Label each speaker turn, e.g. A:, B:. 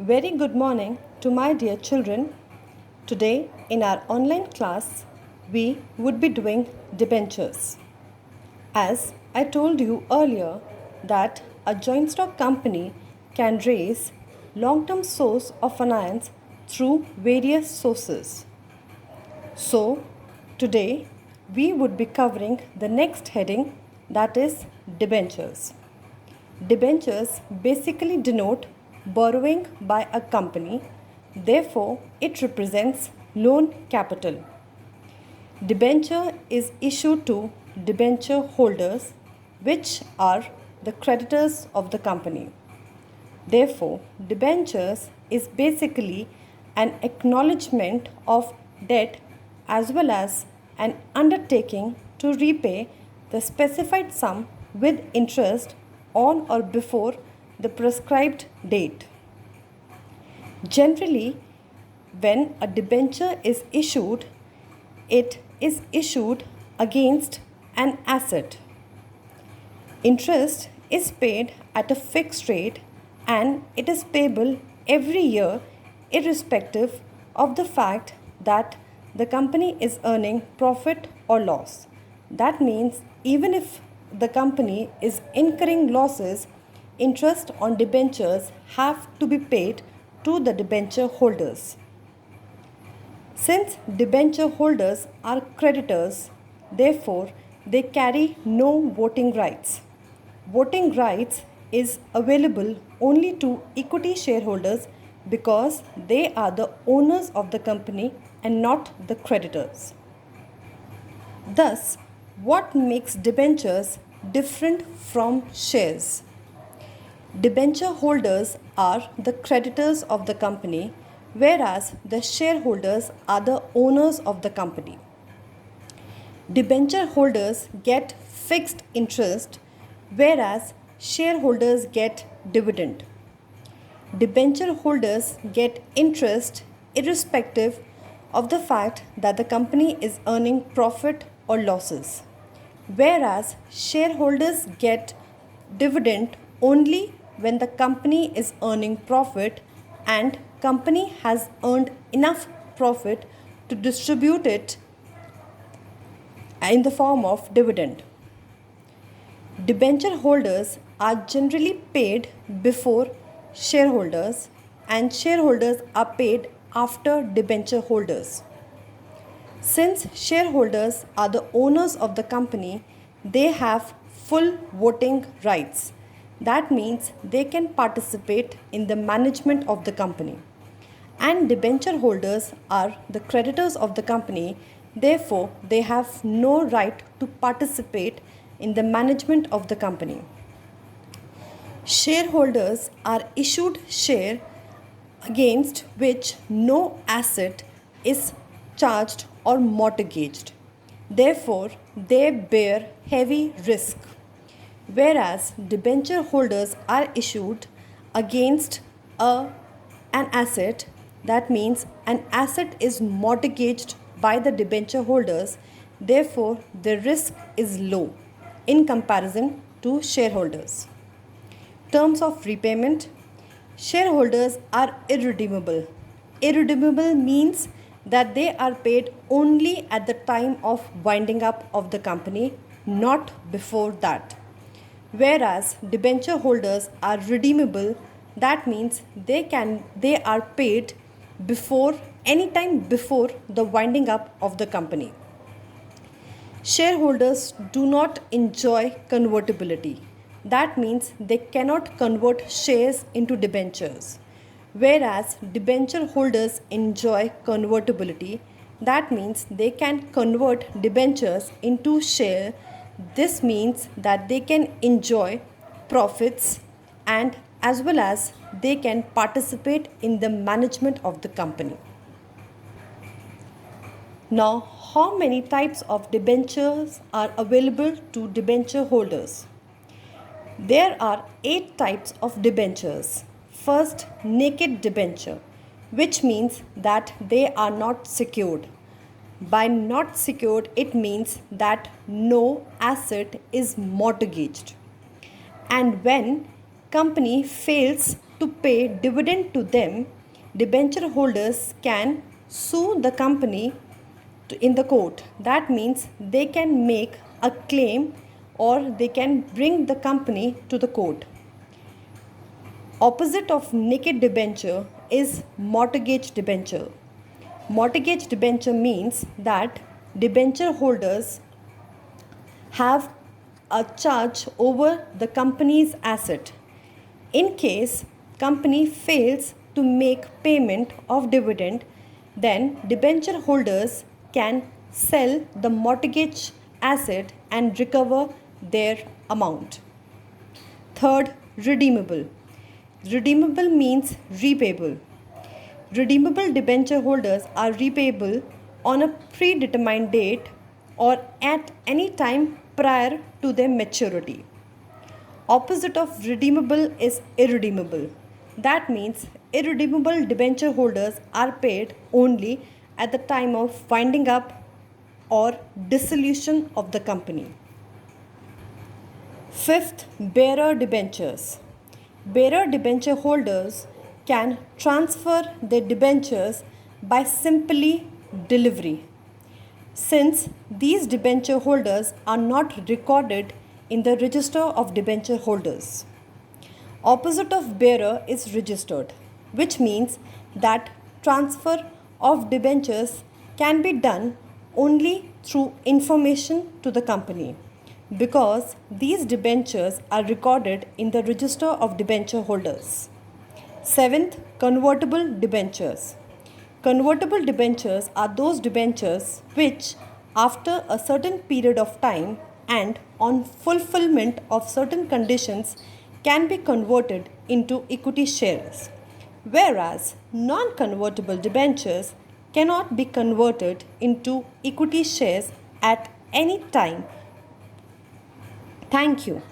A: Very good morning to my dear children. Today in our online class, we would be doing debentures. As I told you earlier that a joint stock company can raise long-term source of finance through various sources. So, today we would be covering the next heading, that is debentures. Debentures basically denote borrowing by a company, therefore, it represents loan capital. Debenture is issued to debenture holders, which are the creditors of the company. Therefore, debentures is basically an acknowledgement of debt as well as an undertaking to repay the specified sum with interest on or before the prescribed date. Generally, when a debenture is issued, it is issued against an asset. Interest is paid at a fixed rate and it is payable every year irrespective of the fact that the company is earning profit or loss. That means even if the company is incurring losses, interest on debentures have to be paid to the debenture holders. Since debenture holders are creditors, therefore they carry no voting rights. Voting rights is available only to equity shareholders because they are the owners of the company and not the creditors. Thus, what makes debentures different from shares? Debenture holders are the creditors of the company, whereas the shareholders are the owners of the company. Debenture holders get fixed interest, whereas shareholders get dividend. Debenture holders get interest irrespective of the fact that the company is earning profit or losses, whereas shareholders get dividend only when the company is earning profit and company has earned enough profit to distribute it in the form of dividend. Debenture holders are generally paid before shareholders and shareholders are paid after debenture holders. Since shareholders are the owners of the company, they have full voting rights. That means they can participate in the management of the company. And debenture holders are the creditors of the company, therefore, they have no right to participate in the management of the company. Shareholders are issued share against which no asset is charged or mortgaged. Therefore, they bear heavy risk. Whereas debenture holders are issued against an asset, that means an asset is mortgaged by the debenture holders, therefore, the risk is low in comparison to shareholders. Terms of repayment: shareholders are irredeemable. Irredeemable means that they are paid only at the time of winding up of the company, not before that. Whereas debenture holders are redeemable, that means they are paid before any time before the winding up of the company. Shareholders do not enjoy convertibility. That means they cannot convert shares into debentures. Whereas debenture holders enjoy convertibility. That means they can convert debentures into share. This means that they can enjoy profits and as well as they can participate in the management of the company. Now, how many types of debentures are available to debenture holders? There are 8 types of debentures. First, naked debenture, which means that they are not secured. By not secured, it means that no asset is mortgaged. And when company fails to pay dividend to them, debenture holders can sue the company in the court. That means they can make a claim or they can bring the company to the court. Opposite of naked debenture is mortgage debenture. Mortgage debenture means that debenture holders have a charge over the company's asset. In case company fails to make payment of dividend, then debenture holders can sell the mortgage asset and recover their amount. Third, redeemable. Redeemable means repayable. Redeemable debenture holders are repayable on a predetermined date or at any time prior to their maturity. Opposite of redeemable is irredeemable. That means irredeemable debenture holders are paid only at the time of winding up or dissolution of the company. Fifth, bearer debentures. Bearer debenture holders can transfer their debentures by simply delivery. Since these debenture holders are not recorded in the register of debenture holders. Opposite of bearer is registered, which means that transfer of debentures can be done only through information to the company because these debentures are recorded in the register of debenture holders. Seventh, convertible debentures. Convertible debentures are those debentures which, after a certain period of time and on fulfillment of certain conditions, can be converted into equity shares, whereas non-convertible debentures cannot be converted into equity shares at any time. Thank you.